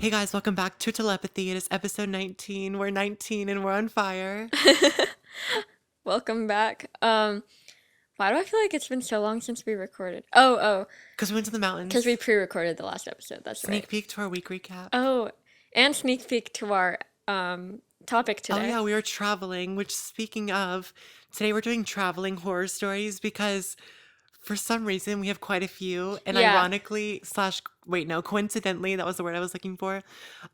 Hey guys, welcome back to Telepathy. It is episode 19. We're 19 and we're on fire. Welcome back. Why do I feel like it's been so long since we recorded? Oh, Because we went to the because we mountains. pre-recorded the last episode. That's right. Sneak peek to our week recap. Oh, and sneak peek to our topic Oh today. yeah, we were traveling, which speaking of, today we're doing traveling horror stories because for some reason we have quite a few. And Yeah, ironically, coincidentally, that was the word I was looking for.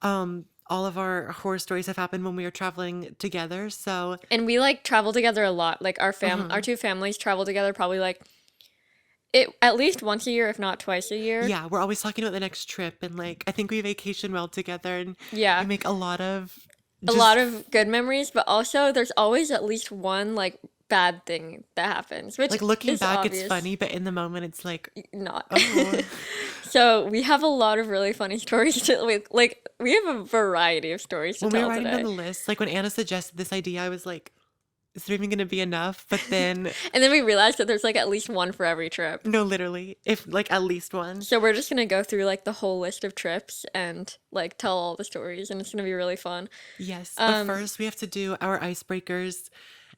All of our horror stories have happened when we were traveling together. So, and we like travel together a lot. Like our mhm. two families travel together probably like it at least once a year, if not twice a year. Yeah, we're always talking about the next trip. And like, I think we vacation well together and we Yeah, make a lot of a lot just of good memories, but also there's always at least one like bad thing that happens, which like looking is back, it's obvious. funny, but in the moment, it's like, Not. oh. So we have a lot of really funny stories to like we have a variety of stories to When we were tell writing down today. the list, like when Anna suggested this idea, I was like, is there even going to be enough? But then, And then we realized that there's like at least one for every trip. no, literally, if like at least one. So we're just gonna go through like the whole list of trips and like tell all the stories and it's gonna be really fun. Yes, but Um first we have to do our icebreakers.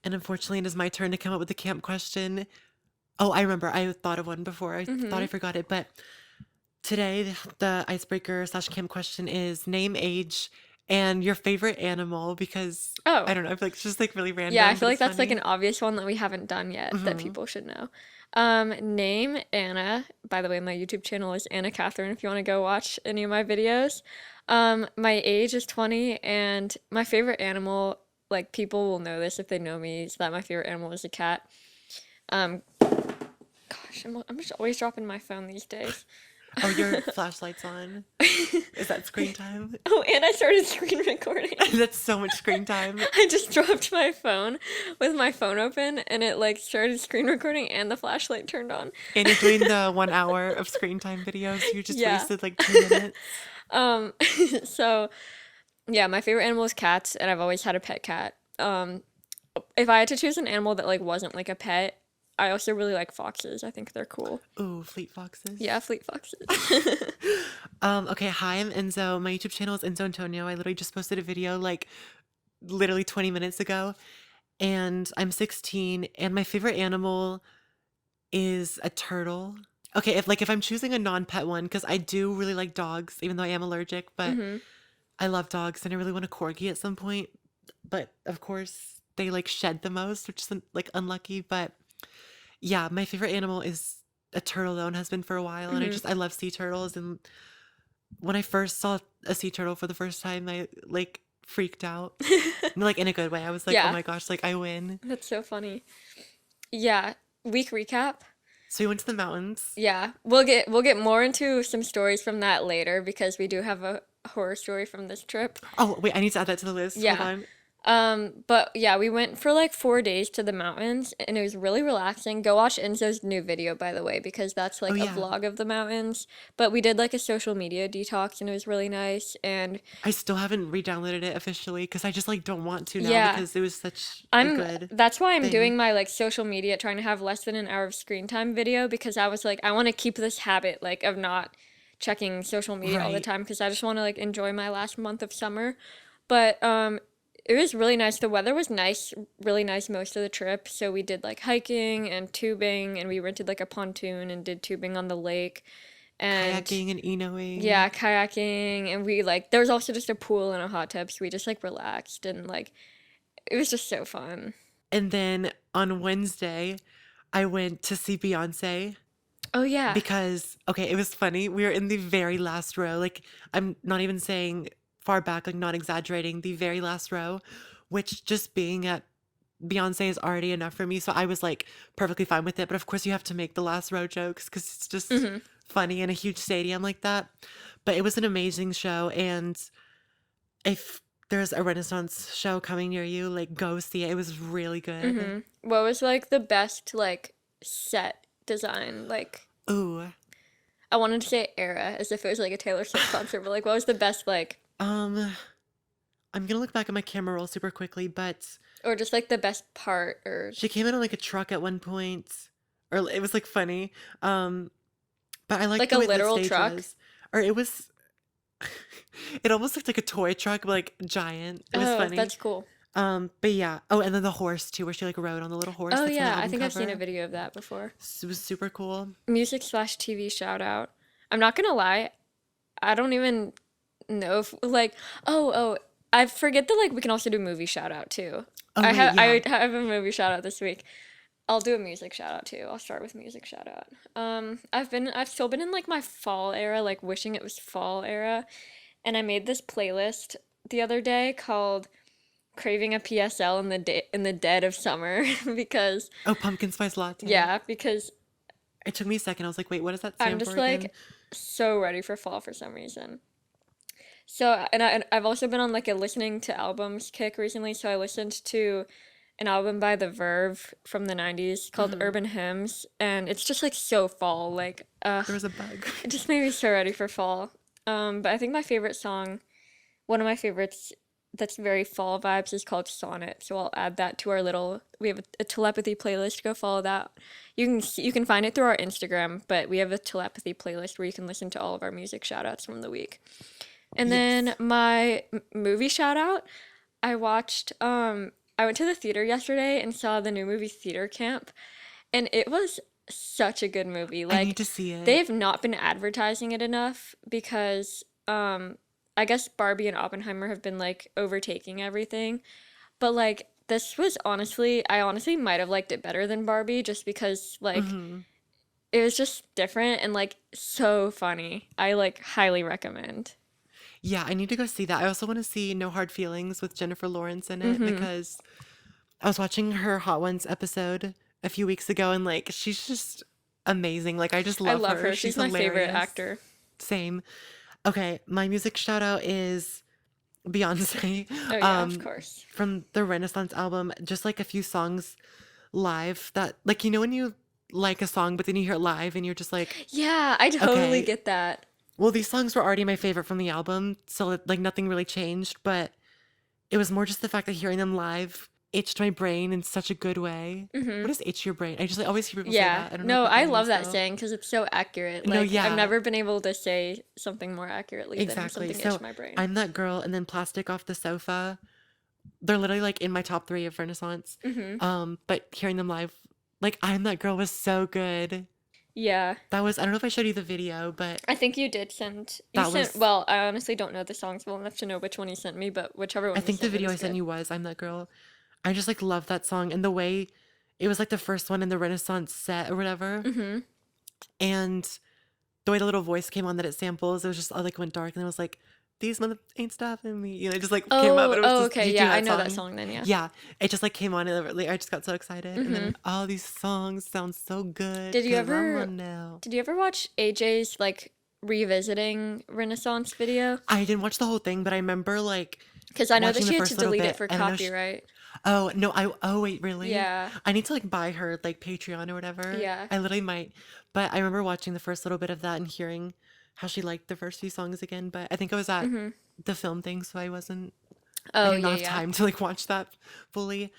And unfortunately, it is my turn to come up with the camp question. Oh, I remember. I thought of one before. I thought I mhm. forgot it. But today, the icebreaker slash camp question is name, age, and your favorite animal because I Oh, don't know. I feel like it's just like really yeah, I random, but feel like it's that's like an funny. obvious one that we haven't done yet that Hmm. people should know. Name Anna. By the way, my YouTube channel is Anna Katherine if you want to go watch any of my videos. My age is 20 and my favorite animal, like people will know this if they know me, is that my favorite animal is a cat. Um, gosh, I'm just always dropping my phone these days. Oh, your flashlight's on. Is that screen time? Oh, and I started screen recording. That's so much screen time. I just dropped my phone with my phone open and it like started screen recording and the flashlight turned on. And you're doing the 1 hour of screen time videos. You just Yeah. wasted like 2 minutes. Um, so yeah, my favorite animal is cats and I've always had a pet cat. If I had to choose an animal that like wasn't like a pet, I also really like foxes. I think they're cool. Ooh, fleet foxes. Yeah, fleet foxes. Okay, hi, I'm Enzo. My YouTube channel is Enzo Antonio. I literally just posted a video like literally 20 minutes ago. And I'm 16, and my favorite animal is a turtle. Okay, if I'm choosing a non-pet one, because I do really like dogs, even though I am allergic, but hmm I love dogs and I really want a corgi at some point. But of course, they like shed the most, which is like unlucky. But yeah, my favorite animal is a turtle though, and has been for a while. And hmm I love sea turtles. And when I first saw a sea turtle for the first time, I like freaked out, like in a good way. I was like, oh Yeah, my gosh, like I win. that's so funny. Yeah, week recap. So we went to the mountains. Yeah, we'll get more into some stories from that later because we do have a horror story from this trip. Oh wait, I need to add that to the list. Hold Yeah. on. But yeah, we went for like 4 days to the mountains and it was really relaxing. Go watch Enzo's new video, by the way, because that's Oh like a yeah, vlog of the mountains. But we did like a social media detox and it was really nice. And I still haven't re-downloaded it officially because I just like don't want to now yeah, because it was such a good that's why I'm thing. doing my like social media, trying to have less than an hour of screen time video because I was like, I want to keep this habit like of not checking social media all the Right. time because I just want to like enjoy my last month of summer. But it was really nice. The weather was nice, really nice most of the trip. So we did like hiking and tubing and we rented like a pontoon and did tubing on the lake and Kayaking and enoing. yeah, kayaking and we like there was also just a pool and a hot tub, so we just like relaxed and like it was just so fun. And then on Wednesday, I went to see Beyonce Oh yeah. because, okay, it was funny. We were in the very last row. Like, I'm not even saying far back, like, not exaggerating, the very last row, which just being at Beyonce is already enough for me. So I was like perfectly fine with it. But of course, you have to make the last row jokes because it's just hmm funny in a huge stadium like that. But it was an amazing show. And if there's a Renaissance show coming near you, like, go see it. It was really good. What was like the best like set design? Like Ooh. I wanted to say era as if it was like a Taylor Swift concert, but like what was the best like Um, I'm gonna look back at my camera roll super quickly, but or just like the best part or she came in on like a truck at one point, or it was like funny. Um, but I liked like the a way the literal stage truck? was, or it was. It almost looked like a toy truck, but like giant. It was Oh, funny. that's cool. But yeah. Oh, and then the horse too, where she like rode on the little horse Oh that's on the yeah, I album think I've seen a cover. video of that before. It was super cool. Music/TV shout out. I'm not gonna lie, I don't even know if like oh I forget that like we can also do movie shout out too. Oh I wait, have yeah. I have a movie shout out this week. I'll do a music shout out too. I'll start with music shout out. I've still been in like my fall era, like wishing it was fall era, and I made this playlist the other day called "Craving a PSL in the dead of summer" because Oh, pumpkin spice latte. yeah, because It took me a second. I was like, wait, what does that I'm stand just for again? like so ready for fall for some reason. So, and I've also been on like a listening to albums kick recently. So I listened to an album by The Verve from the 90s called Hmm. Urban Hymns, and it's just like so fall. Like, There was a bug. it just made me so ready for fall. But I think my favorite song, one of my favorites that's very fall vibes is called Sonnet. So I'll add that to our little, we have a telepathy playlist. Go follow that. You can find it through our Instagram, but we have a telepathy playlist where you can listen to all of our music shout outs from the week. And then Yes. my movie shout out, I went to the theater yesterday and saw the new movie Theater Camp, and it was such a good movie. I need Like to see it. they've not been advertising it enough because I guess Barbie and Oppenheimer have been like overtaking everything. But like this was honestly, I honestly might have liked it better than Barbie just because like Hmm. it was just different and like so funny. I like highly recommend. Yeah, I need to go see that. I also want to see No Hard Feelings with Jennifer Lawrence in it Mhm. because I was watching her Hot Ones episode a few weeks ago and like she's just amazing. Like I just I love love her. her. She's She's my favorite hilarious. actor. Same. Okay, my music shout out is Beyonce Oh yeah, of course. from the Renaissance album. Just like a few songs live that like when you like a song but then you hear it live and you're just like, Yeah, I totally okay. get that. Well, these songs were already my favorite from the album, so like nothing really changed, but it was more just the fact that hearing them live itched my brain in such a good way. What Mhm. does itch your brain? I just like, always hear people say Yeah. that. I don't know what No, that I love means that though. saying because it's so accurate. No, Like I've yeah, never been able to say something more accurately than exactly. something itched So my brain. I'm that girl, and then Plastic Off the Sofa. They're literally like in my top three of Renaissance. Mhm. But hearing them live, like I'm that girl was so good. Yeah. That was I don't know if I showed you the video, but I think you did send you that sent was well, I honestly don't know the songs well enough to know which one you sent me, but whichever I one you think the sent me video was I sent good. you was I'm that girl. I just like love that song and the way it was like the first one in the Renaissance set or whatever. Mhm. And the way the little voice came on that it samples, it was just like went dark and it was like, these mother ain't stopping me. It just like came up Oh, and it was oh, just, okay. do you Yeah, know I that know that song? song then, yeah. Yeah, it just like came on and like, I just got so excited. And Mhm. then all these songs sound so good Did you because I'm ever one now. did you ever watch AJ's like revisiting Renaissance video? I didn't watch the whole thing, but I remember like Because I know that watching the she had to first little delete it bit for and I know copyright. oh no, oh wait, really? Yeah. I need to like buy her like Patreon or whatever. Yeah. I literally might. But I remember watching the first little bit of that and hearing how she liked the first few songs again. But I think I was at Mhm. the film thing, so I Oh, did not yeah, have yeah. time to like watch that fully.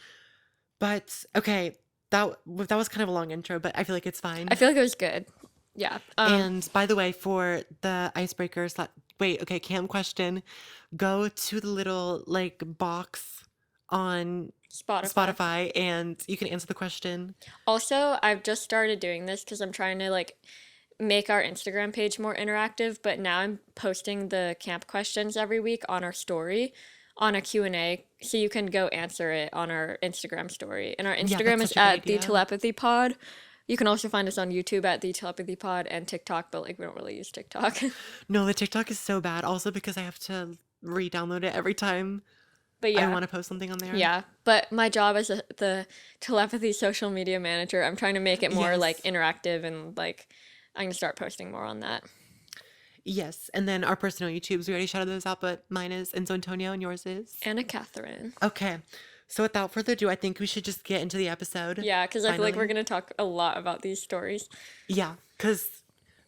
But okay, that was kind of a long intro, but I feel like it's I fine. feel like it was good. Yeah. And by the way, for the icebreakers, that wait, okay, cam question, go to the little like box on Spotify. Spotify and you can answer the question. Also, I've just started doing this because I'm trying to like make our Instagram page more interactive, but now I'm posting the camp questions every week on our story on a Q&A so you can go answer it on our Instagram story. And our Yeah, Instagram that's is such a good at the idea. Telepathy Pod. You can also find us on YouTube at the Telepathy Pod and TikTok, but like we don't really use TikTok. No, the TikTok is so bad also because I have to re-download it every time But I yeah. want to post something on there. Yeah, but my job as the telepathy social media manager, I'm trying to make it more like Yes. interactive and like I'm gonna start posting more on that. Yes. And then our personal YouTubes, we already shouted those out, but mine is Enzo Antonio and yours is. Anna Katherine. Okay. So without further ado, I think we should just get into the episode. Yeah, because I feel like we're Finally. gonna talk a lot about these stories. Yeah, because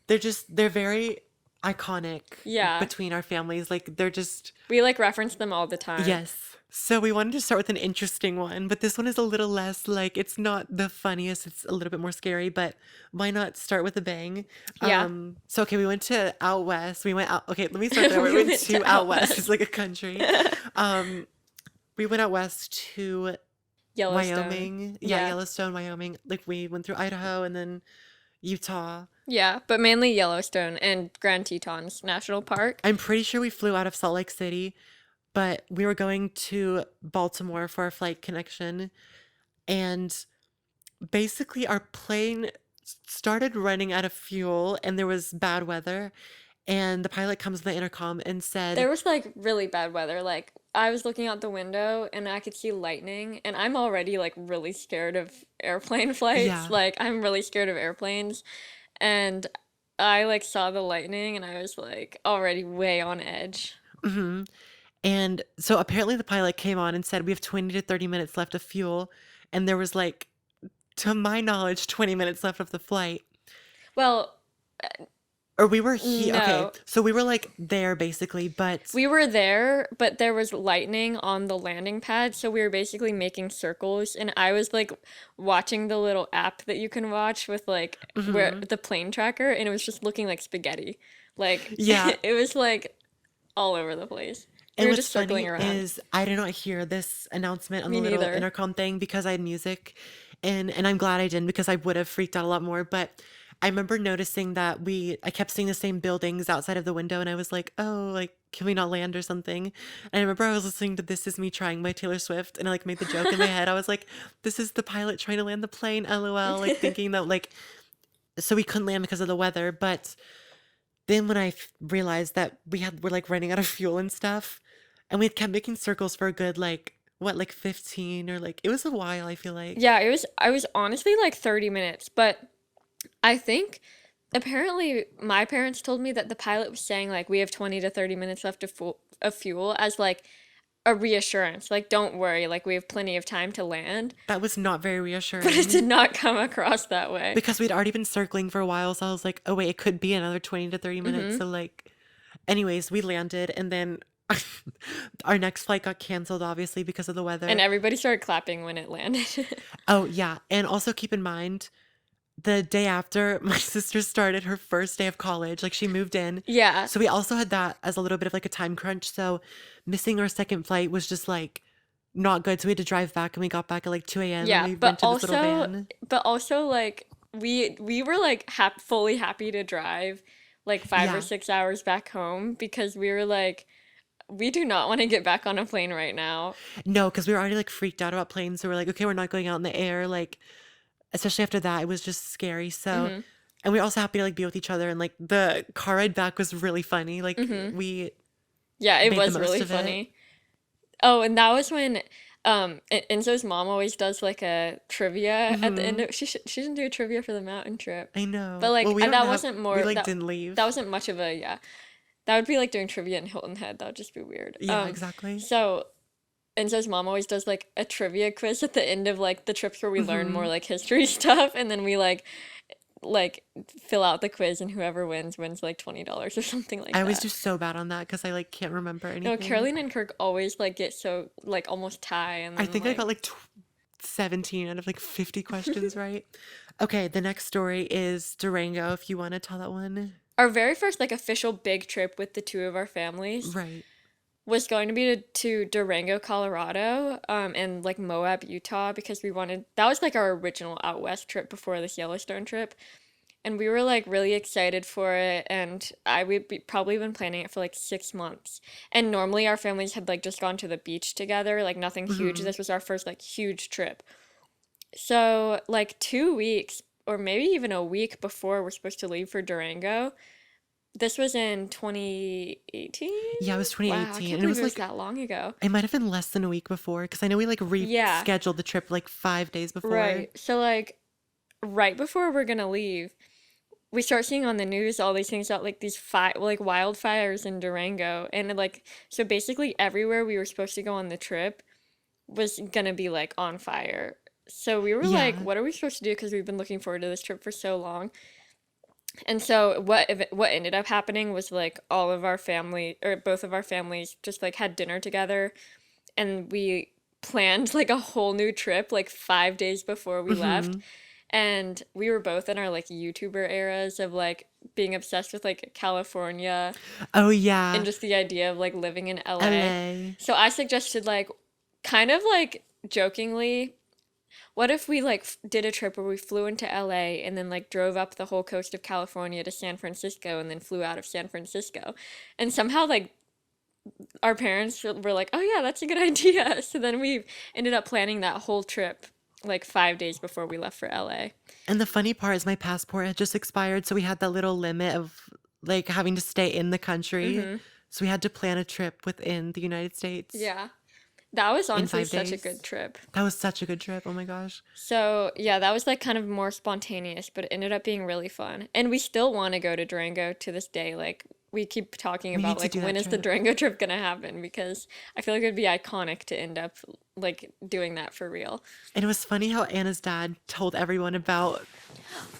they're very iconic Yeah. between our families. Like they're just We like reference them all the time. yes. So we wanted to start with an interesting one, but this one is a little less like it's not the funniest. It's a little bit more scary, but why not start with a bang? Yeah. So okay, we went to out west. We went out. Okay, let me start there. We We went went to to out out west. It's west. like a country. Um, we went out west to Yellowstone. Wyoming. Yeah, Yeah. Yellowstone, Wyoming. Like we went through Idaho and then Utah. Yeah, but mainly Yellowstone and Grand Tetons National Park. I'm pretty sure we flew out of Salt Lake City, but we were going to Baltimore for our flight connection. And basically, our plane started running out of fuel and there was bad weather. And the pilot comes on the intercom and said, There was like really bad weather. Like I was looking out the window and I could see lightning, and I'm already like really scared of airplane flights. yeah. Like I'm really scared of airplanes, and I like saw the lightning and I was like already way on edge. hmm And so apparently the pilot came on and said, we have 20 to 30 minutes left of fuel. And there was like, to my knowledge, 20 minutes left of the flight. Well, Or we were here. Okay. no. So we were like there basically, but We were there, but there was lightning on the landing pad, so we were basically making circles, and I was like watching the little app that you can watch with like where mhm. the plane tracker, and it was just looking like spaghetti. Like Yeah. it was like all over the place. We And were what's just circling funny around. is I did not hear this announcement on Me the little neither. intercom thing because I had music and I'm glad I didn't because I would have freaked out a lot more. But I remember noticing that I kept seeing the same buildings outside of the window and I was like, oh, like, can we not land or something? And I remember I was listening to This Is Me Trying by Taylor Swift and I like made the joke in my head. I was like, this is the pilot trying to land the plane, LOL, like thinking that like, so we couldn't land because of the weather. But then when realized that we're like running out of fuel and stuff, and we had kept making circles for a good like what like 15 or like it was a while I feel like. Yeah, it was I was honestly like 30 minutes, but I think apparently my parents told me that the pilot was saying like we have 20 to 30 minutes left of fuel as like a reassurance. Like don't worry, like we have plenty of time to land. That was not very But it did reassuring not come across that way. because we'd already been circling for a while, so I was like, oh wait, it could be another 20 to 30 minutes. Hmm. So like anyways, we landed and then our next flight got canceled obviously because of the And weather. everybody started clapping when it landed. Oh yeah, and also keep in mind the day after my sister started her first day of college, like she moved in. Yeah. So we also had that as a little bit of like a time crunch. So missing our second flight was just like not good. So we had to drive back and we got back at like 2 a.m. and Yeah, we rented this little van. but also like we were like fully happy to drive like 5 or Yeah. 6 hours back home because we were like we do not want to get back on a plane right now. No, because we were already like freaked out about planes. So we're like, okay, we're not going out in the air. Like, especially after that, it was just scary. So, Hmm. and we were also happy to like be with each other. And like the car ride back was really funny. Like Hmm. we Yeah, it made the was most really of it. funny. Oh, and that was when Enzo's mom always does like a trivia at the end hmm of she didn't do a trivia for the mountain trip. I But know. Well, like we don't that have, wasn't we more like didn't that leave. wasn't much of a yeah. That would be like doing trivia in Hilton Head. That would just be weird. Yeah, exactly. So Enzo's mom always does like a trivia quiz at the end of like the trips where we learn more hmm like history stuff, and then we like fill out the quiz, and whoever wins like $20 or something I like always that. do so bad on that because I like can't remember No, anything. Caroline and Kirk always like get so like almost tie, and I then think I got like like 17 out of like 50 questions right. Okay, the next story is Durango, if you want to tell that one. our very first like official big trip with the two of our families Right. was going to be to Durango, Colorado, and like Moab, Utah, because we wanted that was like our original out west trip before this Yellowstone trip. And we were like really excited for it, and probably been planning it for like 6 months. And normally our families had like just gone to the beach together, like nothing huge. hmm This was our first like huge trip. So like 2 weeks or maybe even a week before we're supposed to leave for Durango, this was in 2018? Yeah, it was Wow, I 2018. can't And it believe was it was like, that long ago. it might have been less than a week before because I know we like Yeah, rescheduled the trip like 5 days before. right. So like right before we're gonna leave, we start seeing on the news all these things about like these like wildfires in Durango, and like so basically everywhere we were supposed to go on the trip was gonna be like on fire. So we were like, Yeah. what are we supposed to do? Because we've been looking forward to this trip for so long. And so what ended up happening was like all of our family, or both of our families, just like had dinner together, and we planned like a whole new trip like 5 days before we left. Hmm. And we were both in our like YouTuber eras of like being obsessed with like California Oh and yeah, just the idea of like living in LA. LA. So I suggested like kind of like jokingly, what if we like did a trip where we flew into LA and then like drove up the whole coast of California to San Francisco and then flew out of San Francisco. And somehow like our parents were like, "Oh yeah, that's a good idea." So then we ended up planning that whole trip like 5 days before we left for LA. And the funny part is my passport had just expired, so we had that little limit of like having to stay in the country. Mhm. So we had to plan a trip within the United States Yeah. That was in honestly five such a good days. trip. That was such a good trip. Oh my gosh. So, yeah, that was like kind of more spontaneous, but it ended up being really fun. And we still want to go to Durango to this day. Like, we keep talking We about need to like do when that is the trip. Durango trip gonna happen, because I feel like it'd be iconic to end up like doing that for real. And it was funny how Anna's dad told everyone about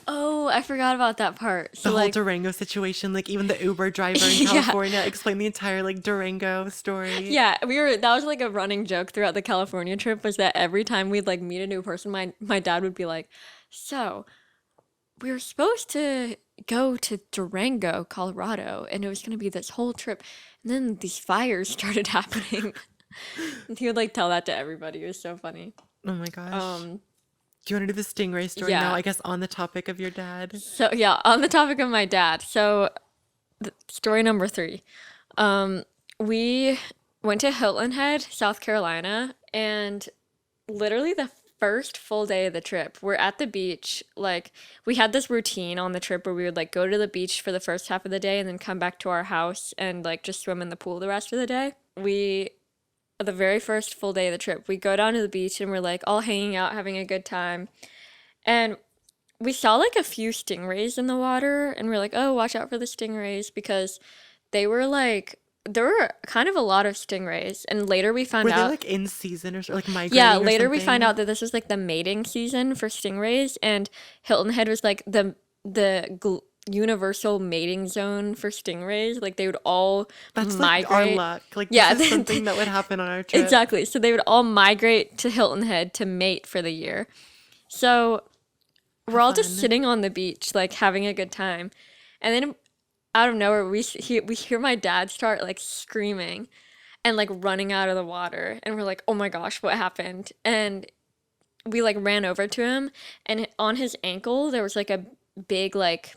Oh, I forgot about that part. the So whole like, Durango situation. Like even the Uber driver in yeah. California explained the entire like Durango story. Yeah, that was like a running joke throughout the California trip, was that every time we'd like meet a new person, my dad would be like, "So, we were supposed to go to Durango, Colorado, and it was going to be this whole trip. And then these fires started happening." And he would like tell that to everybody. It was so funny. Oh my gosh. Um, Do you want to do the stingray story now? yeah. I guess on the topic of your dad. So yeah, on the topic of my dad. So story number 3. Um, we went to Hilton Head, South Carolina, and literally the first full day of the trip, we're at the beach. Like, we had this routine on the trip where we would like go to the beach for the first half of the day and then come back to our house and like just swim in the pool the rest of the day. The very first full day of the trip, we go down to the beach and we're like all hanging out, having a good time. And we saw like a few stingrays in the water, and we're like, oh, watch out for the stingrays, because they were like, there were kind of a lot of stingrays. And later we found Were they out, like in season or like yeah, migrating or later we find something? out that this was like the mating season for stingrays, and Hilton Head was like the universal mating zone for stingrays. Like they would all That's like our migrate. luck. Like this Yeah, is something that would happen on our trip. exactly. So they would all migrate to Hilton Head to mate for the year. So How we're all just fun. sitting on the beach, like having a good time, and then out of nowhere we hear my dad start like screaming and like running out of the water, and we're like, oh my gosh, what happened? And we like ran over to him, and on his ankle there was like a big like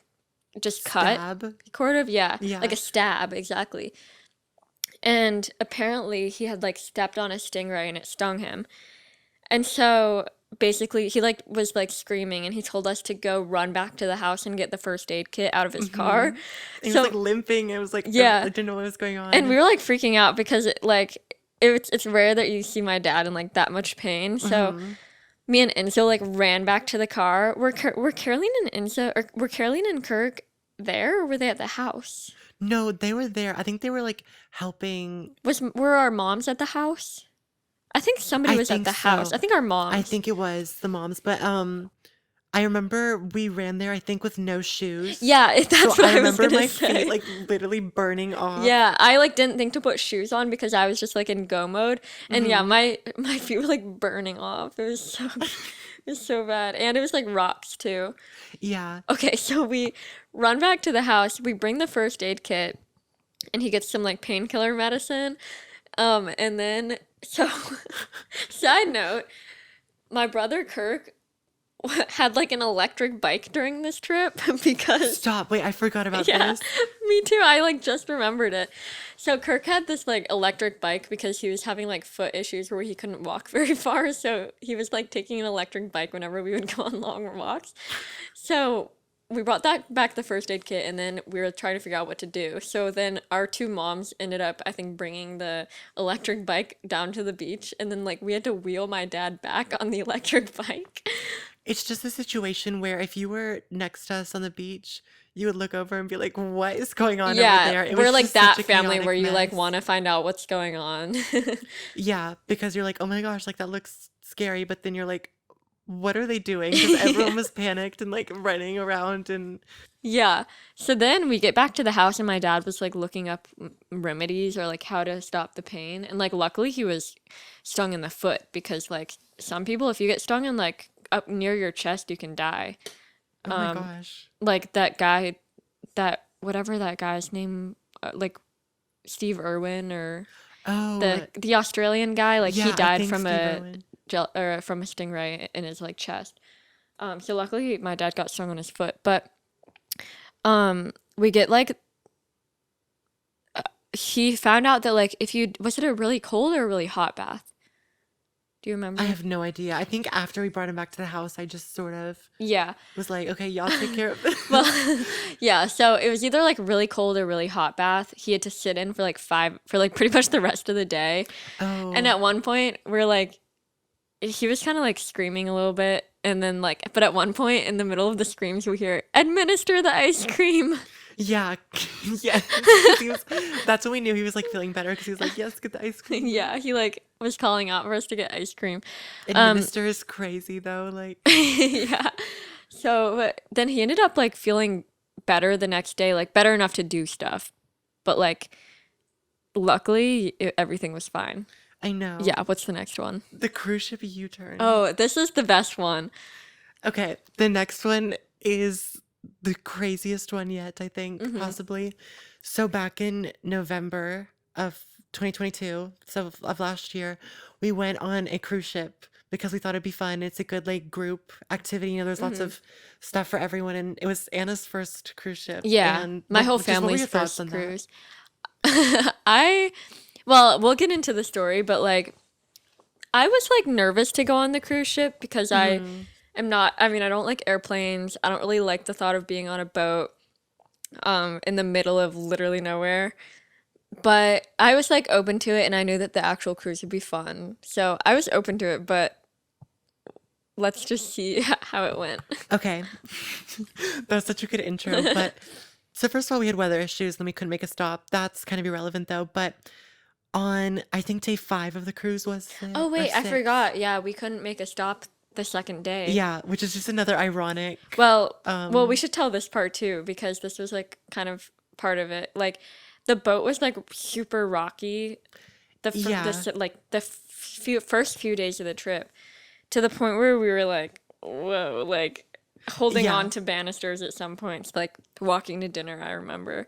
just cut, Stab. sort of, yeah, like Yeah. a stab, exactly. And apparently he had like stepped on a stingray and it stung him. And so basically he like was like screaming, and he told us to go run back to the house and get the first aid kit out of his car. Hmm. He was like So limping. It was like I yeah, didn't know what was going and we on. were like freaking out because it's rare that you see my dad in like that much pain. So Hmm. me and Enzo like ran back to the car. Were Caroline and Enzo, or were Caroline and Kirk there, or were they at the house? No, they were there. I think they were like helping. Were our moms at the house? I think somebody I was at think the house. so. I think our I moms. think it was the moms, but I remember we ran there I think with no shoes. Yeah, So that's what I I was remember gonna my feet say. like literally burning off. Yeah, I like didn't think to put shoes on because I was just like in go mode, and yeah, Hmm. my feet were like burning off. It was so it was so bad, and it was like rocks too. Yeah. Okay, so we run back to the house. We bring the first aid kit, and he gets some like painkiller medicine. And then so side note, my brother Kirk had like an electric bike during this trip because Stop. Wait, I forgot about yeah, this. me too. I like just remembered it. So Kirk had this like electric bike because he was having like foot issues where he couldn't walk very far. So he was like taking an electric bike whenever we would go on long walks. So we brought that back the first aid kit, and then we were trying to figure out what to do. So then our two moms ended up, I think, bringing the electric bike down to the beach, and then like we had to wheel my dad back on the electric bike. It's just a situation where if you were next to us on the beach, you would look over and be like, what is going on over Yeah, there? It we're was like just such that a family where chaotic you like mess. want to find out what's going on. Yeah, because you're like, oh my gosh, like that looks scary. But then you're like, what are they doing? Because everyone was panicked and like running around and Yeah. So then we get back to the house and my dad was like looking up remedies or like how to stop the pain. And like luckily he was stung in the foot because like some people if you get stung in like up near your chest you can die. oh my gosh. Like that guy that whatever that guy's name like Steve Irwin or Oh, the Australian guy like he yeah, I died think from Steve a Irwin. or from a stingray in his like chest. So luckily my dad got stung on his foot, but we get like he found out that like if you was it a really cold or a really hot bath? Do you I remember? have no idea. I think after we brought him back to the house, I just sort of Yeah. was like, okay, y'all take care of this. Well, yeah, so it was either like really cold or really hot bath. He had to sit in for like for like pretty much the rest of the day. And Oh, at one point, we're like he was kind of like screaming a little bit and then like but at one point in the middle of the screams we hear administer the ice cream. yeah, yes. 'Cause that's when we knew he was like feeling better because he was like, yes, get the ice cream. Yeah, he like was calling out for us to get ice cream. Administer is crazy though. Like, Yeah. So but then he ended up like feeling better the next day, like better enough to do stuff. But like luckily everything was fine. I know. Yeah, what's the next one? The cruise ship U-turn. Oh, this is the best one. Okay, the next one is the craziest one yet, I think, Hmm. possibly. So back in November of 2022, so of last year, we went on a cruise ship because we thought it'd be fun. It's a good like group activity. You know, there's lots Hmm. of stuff for everyone, and it was Anna's first cruise ship. Yeah, And my whole what were family's your thoughts first on that? cruise. I well, we'll get into the story, but like I was like nervous to go on the cruise ship because I Hmm. am not I mean, I don't like airplanes. I don't really like the thought of being on a boat in the middle of literally nowhere. But I was like open to it and I knew that the actual cruise would be fun. So I was open to it, but let's just see how it went. Okay, that's such a good intro. But so first of all, we had weather issues, then we couldn't make a stop. That's kind of irrelevant though. But on I think day 5 of the cruise was Oh it or wait, I 6? forgot. Yeah, we couldn't make a stop the second day. Yeah, which is just another ironic. Well, we Um, should tell this part too because this was like kind of part of it. Like the boat was like super rocky yeah, the first few days of the trip to the point where we were like, whoa, like holding yeah, on to banisters at some points, like walking to dinner, I remember.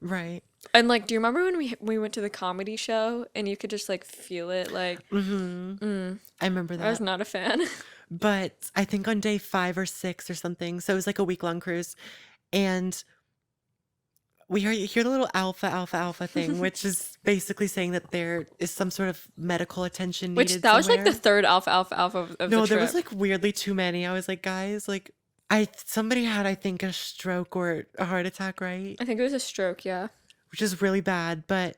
right. And like, do you remember when we went to the comedy show and you could just like feel it? Like, Hmm. I remember I was that. not a fan. But I think on day 5 or 6 or something, so it was like a week-long cruise, and hear the little alpha, alpha, alpha thing, which is basically saying that there is some sort of medical attention Which needed that was like the somewhere. third alpha alpha alpha of the No, there was trip. like weirdly too many. I was like, guys, like somebody had I think a stroke or a heart attack, right? I think it was a stroke, yeah. Which is really bad, but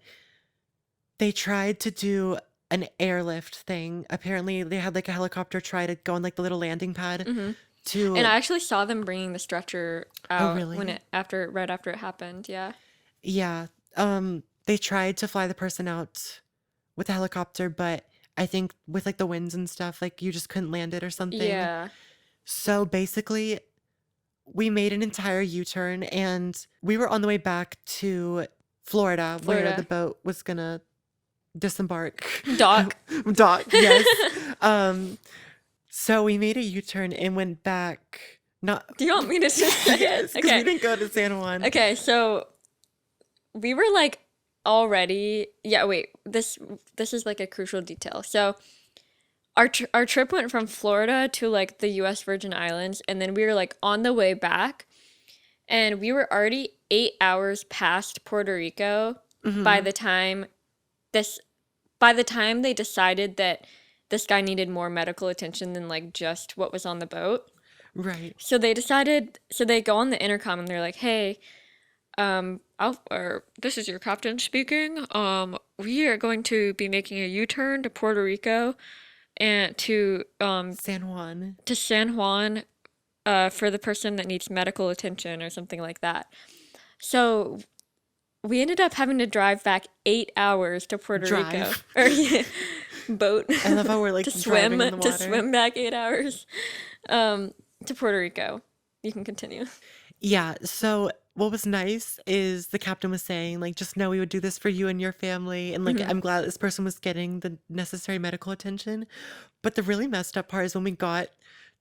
they tried to do an airlift thing. Apparently, they had like a helicopter try to go on like the little landing pad Hmm. And to. I actually saw them bringing the stretcher Oh, out when really? right after it happened. Yeah. Yeah. They tried to fly the person out with the helicopter, but I think with like the winds and stuff, like you just couldn't land it or something. Yeah. So basically, we made an entire U-turn and we were on the way back to Florida where the Florida. boat was gonna disembark. Doc. Dock, yes. Um, so we made a U-turn and went back. Not Do you want me to just say it? yes, because we Okay. didn't go to San Juan. Okay, so we were like already yeah, wait. This is like a crucial detail. So our trip went from Florida to like the US Virgin Islands and then we were like on the way back and we were already 8 hours past Puerto Rico by Hmm. the time this by the time they decided that this guy needed more medical attention than like just what was on the boat. Right. So they go on the intercom and they're like, "Hey, or this is your captain speaking. We are going to be making a U-turn to Puerto Rico and San Juan. to San Juan for the person that needs medical attention or something like that." So we ended up having to drive back 8 hours to Puerto Rico. Drive. Or yeah, boat I love how we're like to driving swim in the water. back 8 hours to Puerto Rico. You can continue. Yeah, so what was nice is the captain was saying, like, just know we would do this for you and your family. And like, Hmm. I'm glad this person was getting the necessary medical attention. But the really messed up part is when we got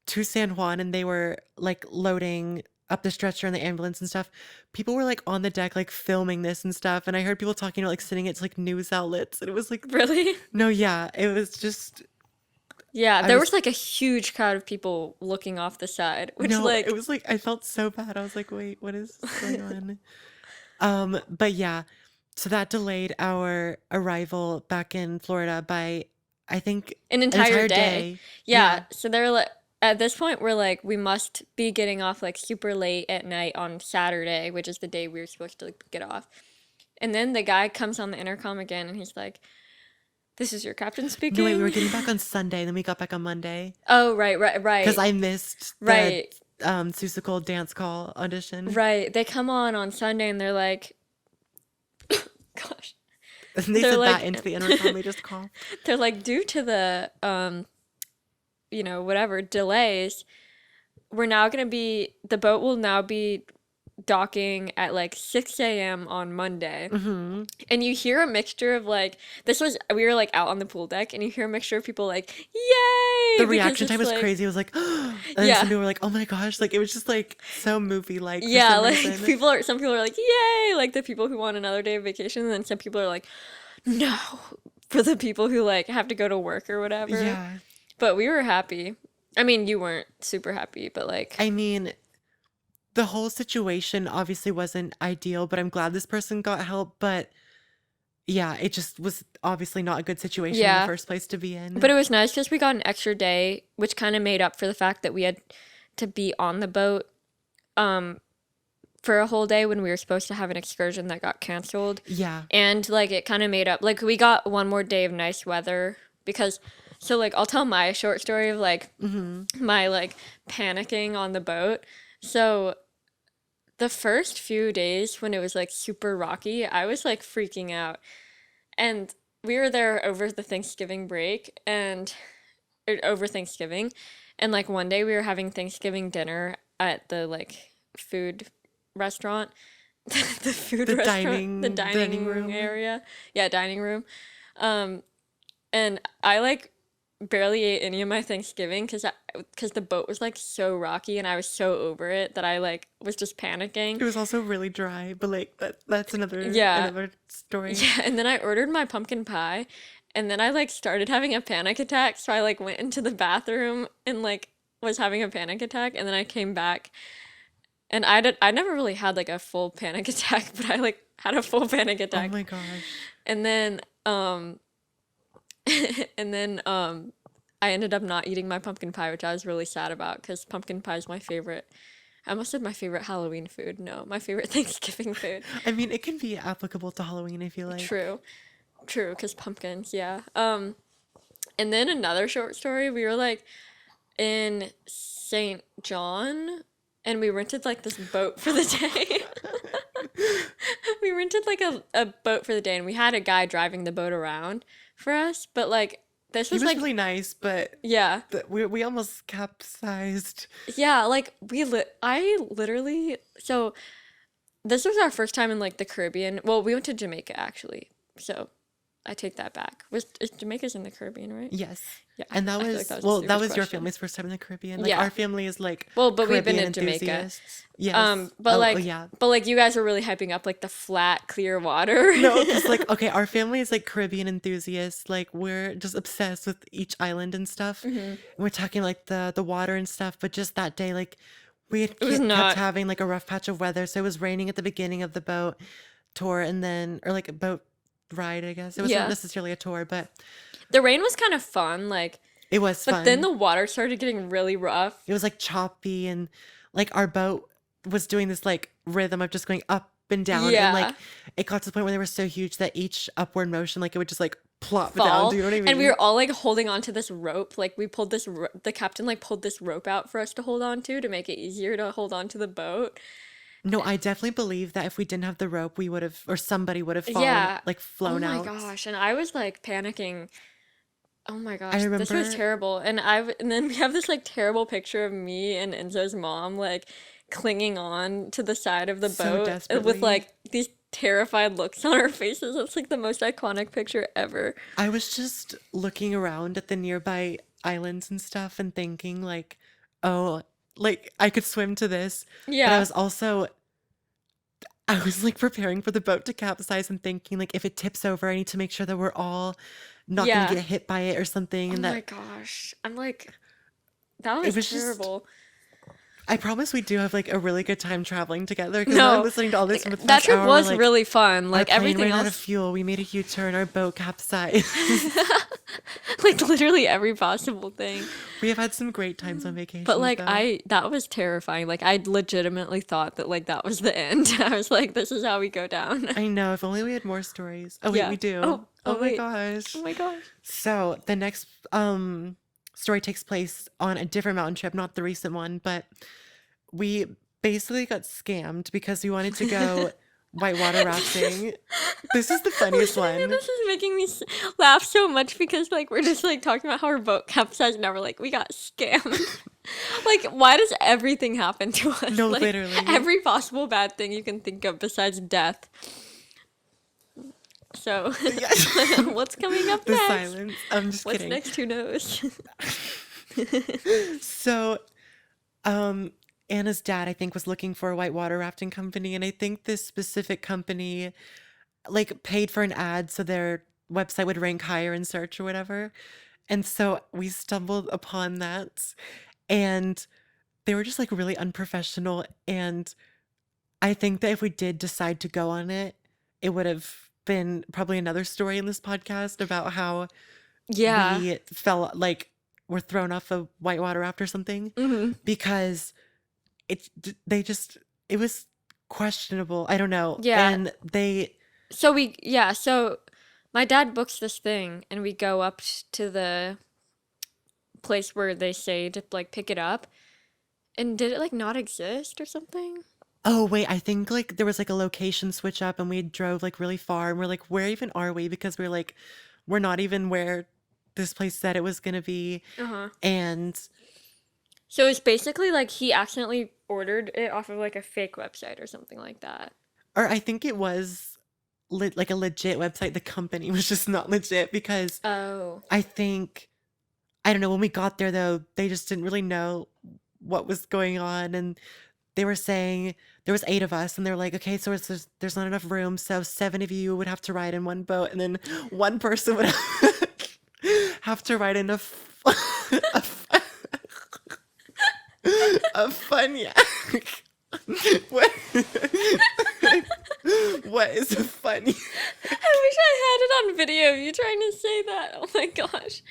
to San Juan and they were like loading up the stretcher and the ambulance and stuff, people were like on the deck, like filming this and stuff. And I heard people talking about like sending it to like news outlets. And it was like, Really? no, yeah, it was just, Yeah, I there was, was like a huge crowd of people looking off the side, which no, it like, was like, I felt so bad. I was like, wait, what is going on? But yeah, so that delayed our arrival back in Florida by, I think, an an entire entire day. day. Yeah, Yeah. so they're like, at this point, we're like, we must be getting off like super late at night on Saturday, which is the day we were supposed to like, get off. And then the guy comes on the intercom again and he's like, "This is your captain No, wait, we were speaking." getting back on Sunday, then we got back on Monday Oh, right, right, because right, I missed the right, Seussical dance call audition. right. They come on Sunday and they're like, gosh, And they they're said that like, into the intercom. They just called. they're like, due to the, whatever delays, the boat will now be docking at like 6 a.m. on Monday. Hmm. And you hear a mixture of like, we were like out on the pool deck and you hear a mixture of people like, yay! The Because reaction time it's was like, crazy. It was like, and then some yeah. people were like, oh my gosh. Like, it was just like so movie-like for Yeah, some like reason. some people are like, yay! Like the people who want another day of vacation. And then some people are like, no, for the people who like have to go to work or whatever. Yeah. But we were happy. I mean, you weren't super happy, but like, I mean, the whole situation obviously wasn't ideal, but I'm glad this person got help. But yeah, it just was obviously not a good situation in the yeah. first place to be But in. it was nice because we got an extra day, which kind of made up for the fact that we had to be on the boat um, for a whole day when we were supposed to have an excursion that got canceled. Yeah. And like it kind of made up. Like we got one more day of nice weather because, so like I'll tell my short story of like Hmm. my like panicking on the boat. So the first few days when it was like super rocky, I was like freaking out. And we were there over the Thanksgiving break and over Thanksgiving. And like one day we were having Thanksgiving dinner at the like food restaurant. The food The restaurant, the dining dining room. area. Yeah, dining room. Um, and I like barely ate any of my Thanksgiving because the boat was like so rocky and I was so over it that I like was just panicking. It was also really dry, but like that's Yeah. another story. Yeah, and then I ordered my pumpkin pie, and then I like started having a panic attack, so I like went into the bathroom and like was having a panic attack, and then I came back, and I never really had like a full panic attack, but I like had a full panic Oh attack. my gosh. And then and then I ended up not eating my pumpkin pie, which I was really sad about because pumpkin pie is my favorite. I almost said my favorite Halloween food. No, my favorite Thanksgiving food. I mean, it can be applicable to Halloween, I feel like. True. True, because pumpkins, yeah. And then another short story, we were like in St. John and we rented like this boat for the day. We rented like a boat for the day and we had a guy driving the boat around for us, but like this He was was like really nice, but yeah. we almost capsized. Yeah, like I literally so this was our first time in like the Caribbean. Well, we went to Jamaica actually. So I take that back. Is Jamaica's in the Caribbean, right? Yes. Yeah, And that I feel was like that was a well, that stupid was your question. family's first time in the Caribbean. Like Yeah. our family is like Well, but we've been Caribbean to Jamaica. enthusiasts. Yes. But Oh, like, yeah. you guys were really hyping up like the flat, clear water. No, because like okay, our family is like Caribbean enthusiasts. Like we're just obsessed with each island and stuff. And we're talking like the water and stuff. But just that day, like we had It was kept not. having like a rough patch of weather. So it was raining at the beginning of the boat tour, and then or like a boat ride, I guess. It wasn't Yeah. necessarily a tour, but The rain was kind of fun, like, it was but then fun. the water started getting really rough. It was like choppy and like our boat was doing this like rhythm of just going up and down and like Yeah. it got to the point where they were so huge that each upward motion like it would just like plop down. Fall. Do you know what I And we mean? were all like holding on to this rope. Like, we pulled the captain like pulled this rope out for us to hold on to make it easier to hold on to the boat. No, I definitely believe that if we didn't have the rope, we would have, or somebody would have fallen, Yeah. like Oh flown my out. gosh. And I was like panicking Oh my I gosh, this was remember terrible. And then we have this like terrible picture of me and Enzo's mom like clinging on to the side of the so boat with desperately. like these terrified looks on our faces. It's like the most iconic picture ever. I was just looking around at the nearby islands and stuff and thinking like, oh, like I could swim to this, but Yeah. I was like preparing for the boat to capsize and thinking like if it tips over, I need to make sure that we're all not going to Yeah. get hit by it or something, Oh and my that gosh. I'm like, that it was was just. terrible. I promise we do have like a really good time traveling together because now I'm No, listening to all this and for the that past trip hour we're was like really fun. our Like plane everything ran out of else, fuel, we made a U-turn, our boat capsized. like literally every possible thing. We have had some great times on But vacations like though. that was terrifying. Like I legitimately thought that like that was the end. I was like, this is how we go down. I know, if only we had more stories. Oh wait, Yeah. we do. Oh Oh my wait. Oh gosh. my gosh. So the next story takes place on a different mountain trip, not the recent one, but we basically got scammed because we wanted to go whitewater rafting. This is the funniest Literally, one. this is making me laugh so much because like we're just like talking about how our boat capsized and now we're like we got scammed. Like why does everything happen to us? No, Like literally. every possible bad thing you can think of besides death. So Yeah. what's coming up The next? silence. I'm just What's kidding. next? Who knows? So, um, Anna's dad, I think, was looking for a whitewater rafting company, and I think this specific company like paid for an ad so their website would rank higher in search or whatever. And so we stumbled upon that, and they were just like really unprofessional. And I think that if we did decide to go on it, it would have been probably another story in this podcast about how Yeah. we fell like were thrown off a whitewater raft or something Hmm. because they just it was questionable. I don't know. Yeah. And they So my dad books this thing and we go up to the place where they say to like pick it up. And did it like not exist or something? oh wait, I think like there was like a location switch up and we drove like really far and we're like, where even are we? Because we're like, we're not even where this place said it was gonna be. Uh-huh. And So it's basically like he accidentally ordered it off of like a fake website or something like that. or I think it was like a legit website. The company was just not legit because Oh. I think I don't know, when we got there though, they just didn't really know what was going on, and they were saying there was 8 of us and they're like, "Okay, so there's not enough room, so 7 of you would have to ride in one boat and then one person would have to ride in a, f- a fun yak." What what is a fun yak? I wish I had it on video of you trying to say that. Oh my gosh.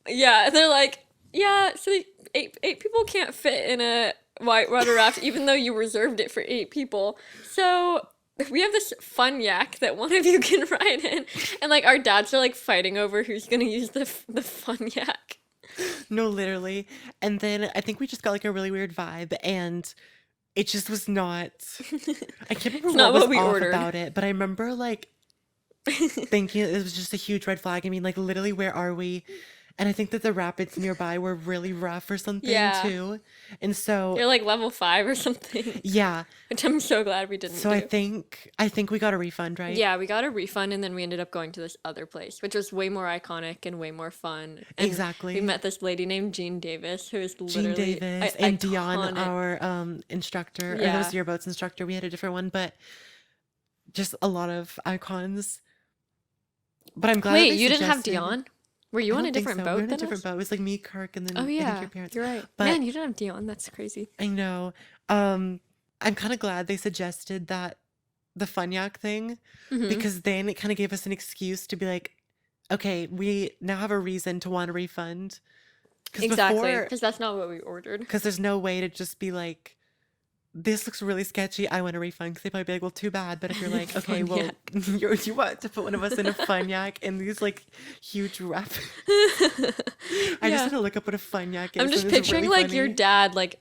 Yeah, they're like, yeah, so eight people can't fit in a whitewater raft, even though you reserved it for 8 people. So we have this fun yak that one of you can ride in, and like our dads are like fighting over who's gonna use the fun yak. No, literally. And then I think we just got like a really weird vibe and it just was not I can't remember It's what not was what we off ordered. about it, but I remember like thinking it was just a huge red flag. I mean, like literally, where are we? And I think that the rapids nearby were really rough or something Yeah, too. And so, you're like level 5 or something, yeah. which I'm so glad we didn't So I do. think I think we got a refund, right? Yeah, we got a refund and then we ended up going to this other place, which was way more iconic and way more fun. And we Exactly. met this lady named Jean Davis, who is Jean literally Davis and Dion, iconic. our instructor, or that Yeah. was your boat's instructor. We had a different one, but just a lot of icons. But I'm glad that Wait, they you didn't have suggested. Dion? Were you I on a don't think different so. We were boat in a than different us? boat. It was like me, Kirk, and then Oh I think yeah, your parents. you're right. But Man, you didn't have Dion. That's crazy. I know. Um, I'm kind of glad they suggested that the Funyak thing Hmm. because then it kind of gave us an excuse to be like, okay, we now have a reason to want a refund. Because Exactly, before, because that's not what we ordered. because there's no way to just be like, this looks really sketchy. I want a refund. Because they'd probably be like, well, too bad. But if you're like, okay, Fun well, yak. you want to put one of us in a Funyak in these like huge rapids. I just Yeah. had to look up what a Funyak I'm is, just and it's picturing really like your funny. dad like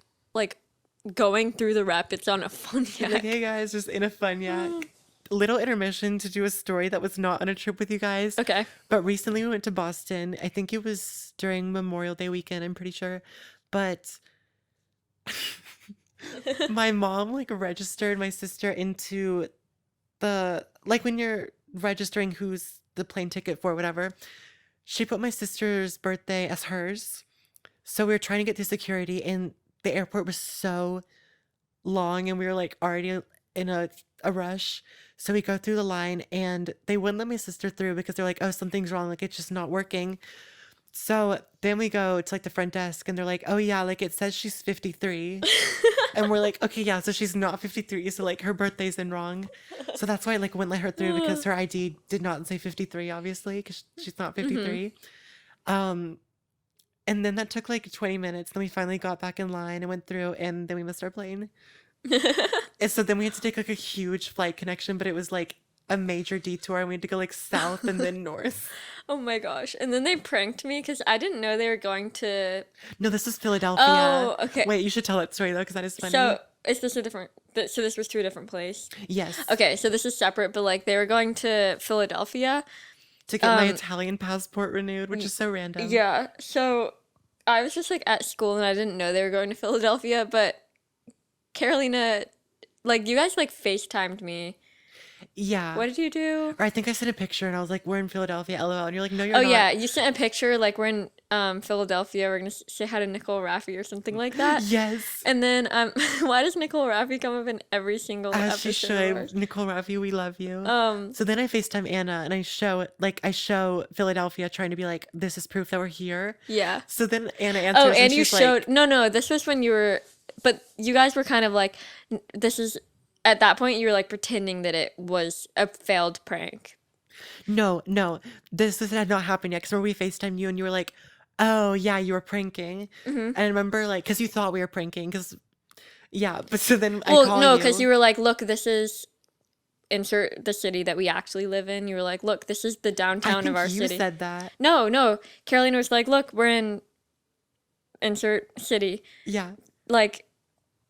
going through the rapids on a fun Like, yak. hey guys, just in a Funyak. little intermission to do a story that was not on a trip with you guys. Okay. But recently we went to Boston. I think it was during Memorial Day weekend, I'm pretty sure. But my mom like registered my sister into the like when you're registering who's the plane ticket for whatever. She put my sister's birthday as hers. So we were trying to get through security and the airport was so long and we were like already in a rush. So we go through the line and they wouldn't let my sister through because they're like, oh, something's wrong. Like it's just not working. So then we go to like the front desk and they're like, oh yeah, like it says she's 53. And we're like, okay, yeah, so she's not 53. So like her birthday's in wrong. So that's why I like wouldn't let her through because her ID did not say 53, obviously, because she's not Mm-hmm. 53. Um, and then that took like 20 minutes. Then we finally got back in line and went through and then we missed our plane. And so then we had to take like a huge flight connection, but it was like a major detour and we had to go like south and then north. Oh my gosh. And then they pranked me because I didn't know they were going to. No, this is Philadelphia. Oh, okay. Wait, you should tell that story though, because that is funny. So is this a different? So this was to a different place. Yes, Okay, so this is separate, but like they were going to Philadelphia. to get my Italian passport renewed, which is so random. Yeah. So I was just like at school and I didn't know they were going to Philadelphia, but Carolina, like you guys like FaceTimed me. Yeah. What did you do? Or I think I sent a picture and I was like, we're in Philadelphia, LOL. And you're like, no, you're Oh not. yeah, you sent a picture like we're in Philadelphia. We're gonna say hi to Nicole Raffi or something like that. Yes. And then why does Nicole Raffi come up in every single As she episode of ours? should. Nicole Raffi, we love you. Um, So then I FaceTime Anna and I show Philadelphia trying to be like, this is proof that we're here. yeah. So then Anna Oh, answers and and you she's showed like, no, this was when you were, but you guys were kind of like, this is at that point you were like pretending that it was a failed prank. no, no, this had not happened yet. Because remember we FaceTimed you and you were like, oh yeah, you were pranking. Hmm. And I remember like, because you thought we were pranking. Because, yeah. But so then I Well, call no, because you. you were like, look, this is insert the city that we actually live in. You were like, look, this is the I downtown of think our you city. said that. No, Carolina was like, look, we're in insert city. Yeah. Like,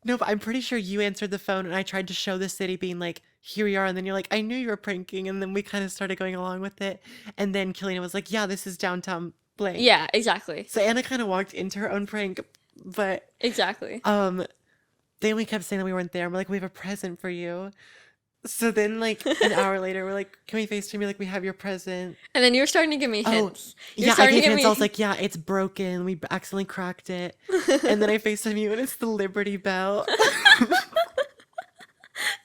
No, but I'm pretty sure you answered the phone and I tried to show the city being like, here we are. And then you're like, I knew you were pranking. And then we kind of started going along with it. And then Killian was like, yeah, this is downtown blank. yeah, exactly. So Anna kind of walked into her own prank. But Exactly. then we kept saying that we weren't there. And we're like, we have a present for you. So then like an hour later, we're like, can we FaceTime you? Like, we have your present. And then you were starting to give me Oh, hints. You're yeah, I starting to gave give hints. I was me. like, yeah, it's broken. We accidentally cracked it. And then I FaceTime you and it's the Liberty Bell.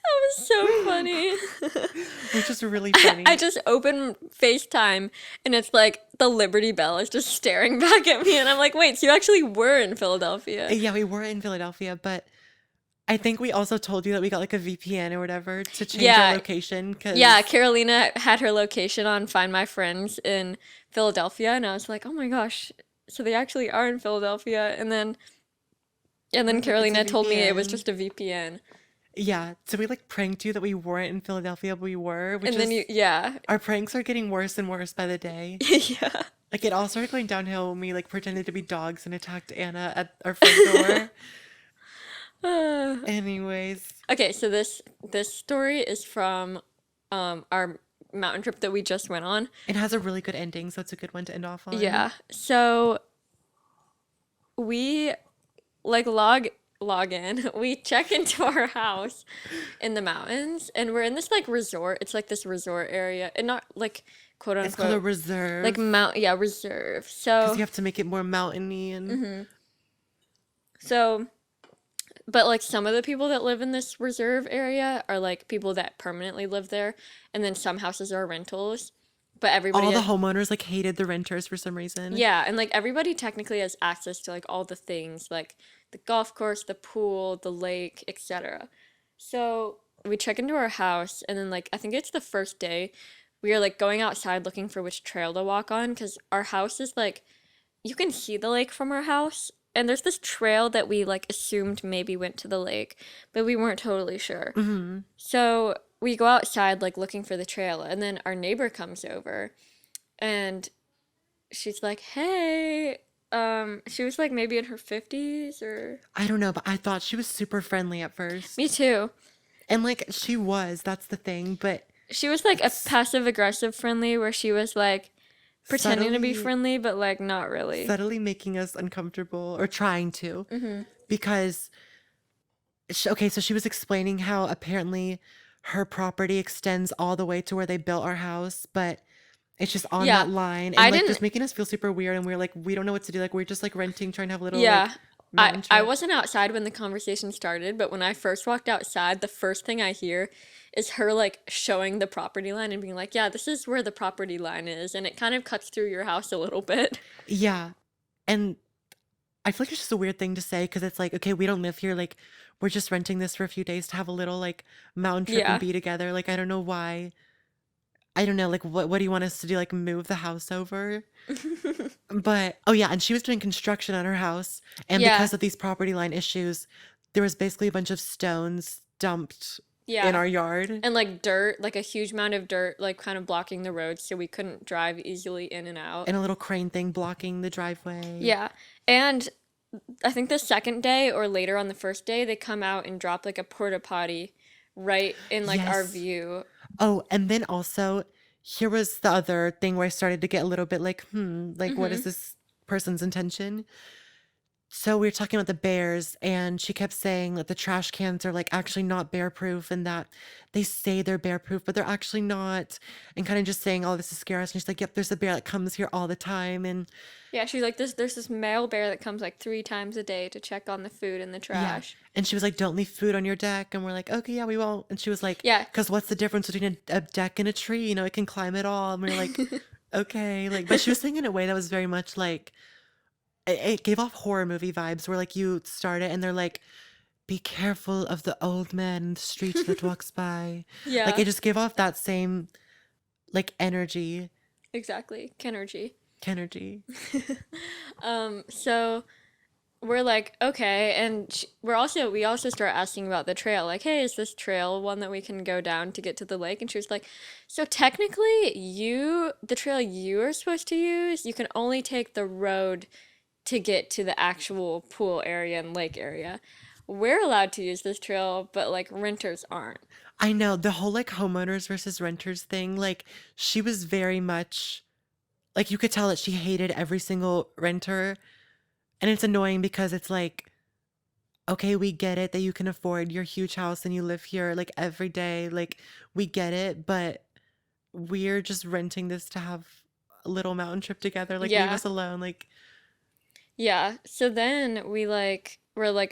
That was so funny. Which is really funny. I just open FaceTime and it's like the Liberty Bell is just staring back at me. And I'm like, wait, so you actually were in Philadelphia? Yeah, we were in Philadelphia, but I think we also told you that we got like a VPN or whatever to change our Yeah. location. Cause Yeah, Carolina had her location on Find My Friends in Philadelphia. And I was like, oh my gosh, so they actually are in Philadelphia. And then it's a Carolina told me it was VPN. just a VPN. Yeah, so we like pranked you that we weren't in Philadelphia, but we were, which And then is yeah. our pranks are getting worse and worse by the day. Yeah. Like it all started going downhill when we like pretended to be dogs and attacked Anna at our front door. Anyways, Okay, so this story is from our mountain trip that we just went on. it has a really good ending, so it's a good one to end off on. Yeah. So we like log in. We check into our house in the mountains and we're in this like resort. It's like this resort area and not like quote It's called a unquote reserve like reserve. because So you have to make it more mountainy and so but like some of the people that live in this reserve area are like people that permanently live there and then some houses are rentals. But everybody all the homeowners like hated the renters for some reason. yeah, and like everybody technically has access to like all the things like the golf course, the pool, the lake, etc. So we check into our house and then like I think it's the first day we are like going outside looking for which trail to walk on because our house is like you can see the lake from our house and there's this trail that we like assumed maybe went to the lake, but we weren't totally sure. So we go outside like looking for the trail and then our neighbor comes over and she's like, "Hey," she was like maybe in her 50s or I don't know, but I thought she was super friendly at first. me too. And like that's the thing, but She was like a s- passive aggressive friendly where she was like pretending to be subtly friendly, but like not really. subtly making us uncomfortable or trying to, because okay, so she was explaining how apparently her property extends all the way to where they built our house, but it's just on Yeah. that line and I like didn't just making us feel super weird, and we're like we don't know what to do, like we're just like renting, trying to have a little Yeah. like mountain I trip. wasn't outside when the conversation started, but when I first walked outside, the first thing I hear is her like showing the property line and being like, "Yeah, this is where the property line is." And it kind of cuts through your house a little bit. Yeah. And I feel like it's just a weird thing to say because it's like, okay, we don't live here. Like, we're just renting this for a few days to have a little like mountain trip and Yeah. be together. Like, I don't know why. I don't know. Like, what do you want us to do? Like, move the house over? But oh yeah, and she was doing construction on her house, and Yeah. because of these property line issues, there was basically a bunch of stones dumped in Yeah. our yard And like dirt, like a huge amount of dirt, like kind of blocking the road so we couldn't drive easily in and out. and a little crane thing blocking the driveway. Yeah. And I think the second day or later on the first day, they come out and drop like a porta potty right in like our Yes. view. Oh, and then also, here was the other thing where I started to get a little bit like, like, what is Mm-hmm. this person's intention? So we were talking about the bears, and she kept saying that the trash cans are like actually not bear proof, and that they say they're bear proof, but they're actually not. And kind of just saying, oh, this is scary. And she's like, yep, there's a bear that comes here all the time. And Yeah, she's like this. There's this male bear that comes like 3 times a day to check on the food in the yeah. trash. And she was like, don't leave food on your deck. And we're like, okay, yeah, we won't. And she was like, Yeah, because what's the difference between a deck and a tree? You know, it can climb it all. And we are like, okay. Like, but she was saying in a way that was very much like, it gave off horror movie vibes where like you start it and they're like, be careful of the old man in the street that walks by. Like yeah, it just gave off that same like energy. exactly. Kenergy. Energy. So we're like, okay, and we also start asking about the trail. Like, hey, is this trail one that we can go down to get to the lake? And she was like, so technically, the trail you are supposed to use, you can only take the road to get to the actual pool area and lake area. We're allowed to use this trail, but like renters aren't. I know the whole like homeowners versus renters thing. Like she was very much like you could tell that she hated every single renter. And it's annoying because it's like, okay, we get it that you can afford your huge house and you live here like every day. Like we get it, but we're just renting this to have a little mountain trip together. Like leave Yeah. us alone. Like Yeah. So then we're like,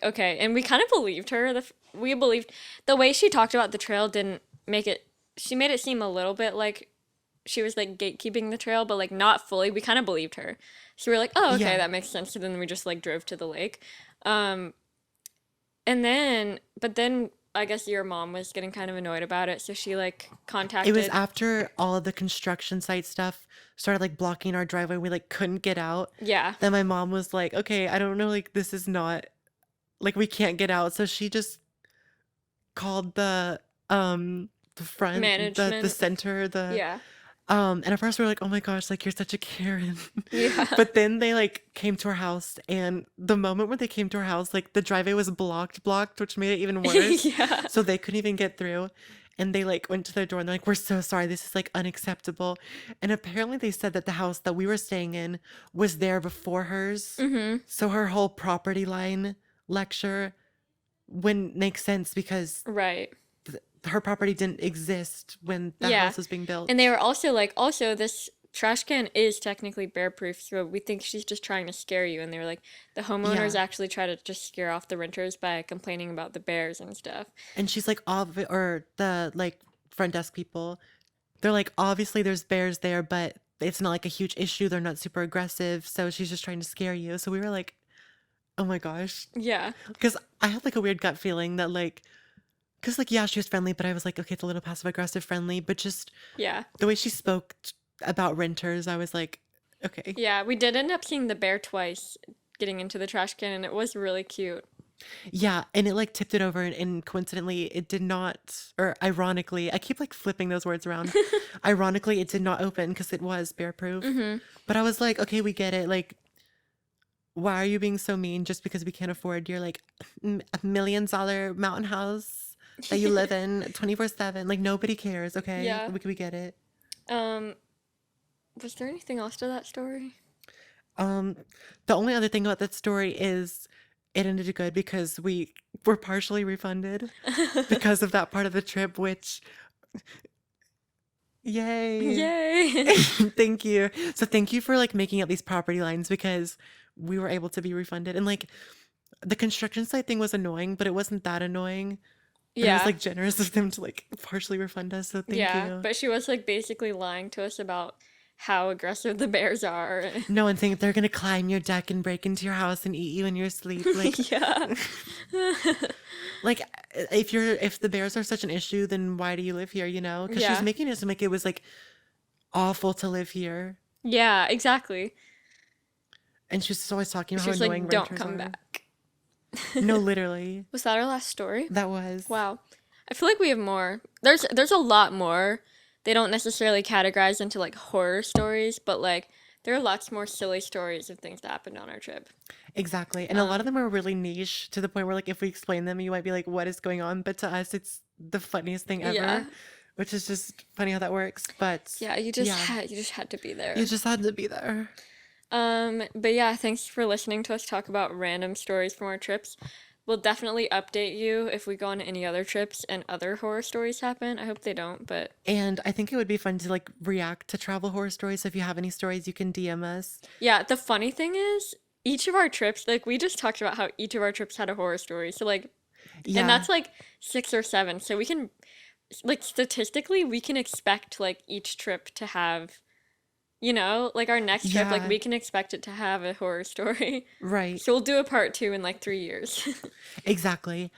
okay, and we kind of believed her. We believed the way she talked about the trail didn't make it. She made it seem a little bit like she was like gatekeeping the trail, but like not fully. We kind of believed her. So we are like, oh, okay, yeah. that makes sense. So then we just like drove to the lake. Um, but then I guess your mom was getting kind of annoyed about it, so she like It was contacted. after all of the construction site stuff started like blocking our driveway. We like couldn't get out. Yeah, Then my mom was like, okay, I don't know, like this is not like we can't get out. So she just called the front, the management. center, Yeah, and at first we were like, oh my gosh, like you're such a Karen. yeah, But then they like came to our house, and the moment when they came to our house, like the driveway was blocked, which made it even worse. yeah, So they couldn't even get through. And they like went to their door and they're like, we're so sorry, this is like unacceptable. And apparently they said that the house that we were staying in was there before hers. mm-hmm. So her whole property line lecture wouldn't make sense because Right. her property didn't exist when the Yeah. house was being And they built. were also like, also, this trash can is technically bear proof, so we think she's just trying to scare you. And they were like, the homeowners Yeah. actually try to just scare off the renters by complaining about the bears and stuff. And she's like, or the like front desk people, they're like, obviously there's bears there, but it's not like a huge issue. They're not super aggressive. So she's just trying to scare you. So we were like, oh my gosh. Yeah. Because I had like a weird gut feeling that like, because like, yeah, she was friendly, but I was like, okay, it's a little passive aggressive friendly. But just Yeah. the way she spoke about renters, I was like, okay. Yeah. We did end up seeing the bear twice getting into the trash can, and it was really cute. Yeah, and it like tipped it over, and coincidentally, it did not, or ironically, I keep like flipping those words around. Ironically, it did not open because it was bear proof. Mm-hmm. But I was like, okay, we get it. Like, why are you being so mean just because we can't afford your like $1 million mountain house? that you live in 24/7. Like nobody cares, okay? Yeah. We get it. Um, was there anything else to that story? Um, the only other thing about that story is it ended good because we were partially refunded because of that part of the trip, which yay. Yay! Thank you. So thank you for like making out these property lines because we were able to be refunded. And like the construction site thing was annoying, but it wasn't that annoying. But it was Yeah, like generous of them to like partially refund us. So thank yeah, you. but she was like basically lying to us about how aggressive the bears are. No one think they're gonna climb your deck and break into your house and eat you in your sleep. Like, Yeah. like if the bears are such an issue, then why do you live here? You know? Because she was Yeah. making it seem like it was like awful to live here, Yeah, exactly. and she was just always talking about how She's like, annoying don't renters come are. back. No, literally, Was that our last story? that was. Wow. I feel like we have more. There's a lot more. They don't necessarily categorize into like horror stories, but like there are lots more silly stories of things that happened on our trip. Exactly. And a lot of Um, them are really niche to the point where like if we explain them, you might be like, what is going on? But to us it's the funniest thing yeah. ever, which is just funny how that works. But Yeah, yeah, you just had to be you there. just had to be there. But yeah, thanks for listening to us talk about random stories from our trips. We'll definitely update you if we go on any other trips and other horror stories happen. I hope they don't, but And I think it would be fun to like react to travel horror stories. So if you have any stories, you can DM us. yeah, the funny thing is, each of our trips, like we just talked about how each of our trips had a horror story. So like, and Yeah. that's like 6 or 7. So we can, like statistically, we can expect like each trip to have, like our next trip, like Yeah. we can expect it to have a horror story. Right. So we'll do a part 2 in like 3 years. Exactly.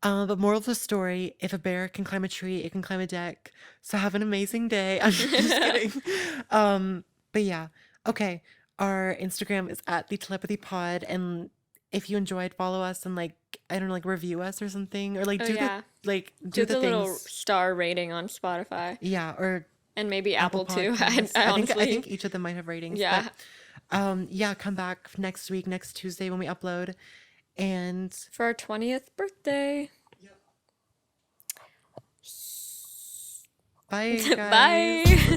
But moral of the story, if a bear can climb a tree, it can climb a deck. So have an amazing day. I'm just kidding. But yeah. Okay. Our Instagram is at the Telepathy Pod. And if you enjoyed, follow us and like, I don't know, like review us or something. Or like Oh do the yeah, do do the the little things. star rating on Spotify Yeah, or and maybe Apple Apple too. I, Podcasts. I I honestly, think each of them might have ratings. But yeah, yeah, come back next week, next Tuesday when we upload. And for our 20th birthday. bye guys. Bye.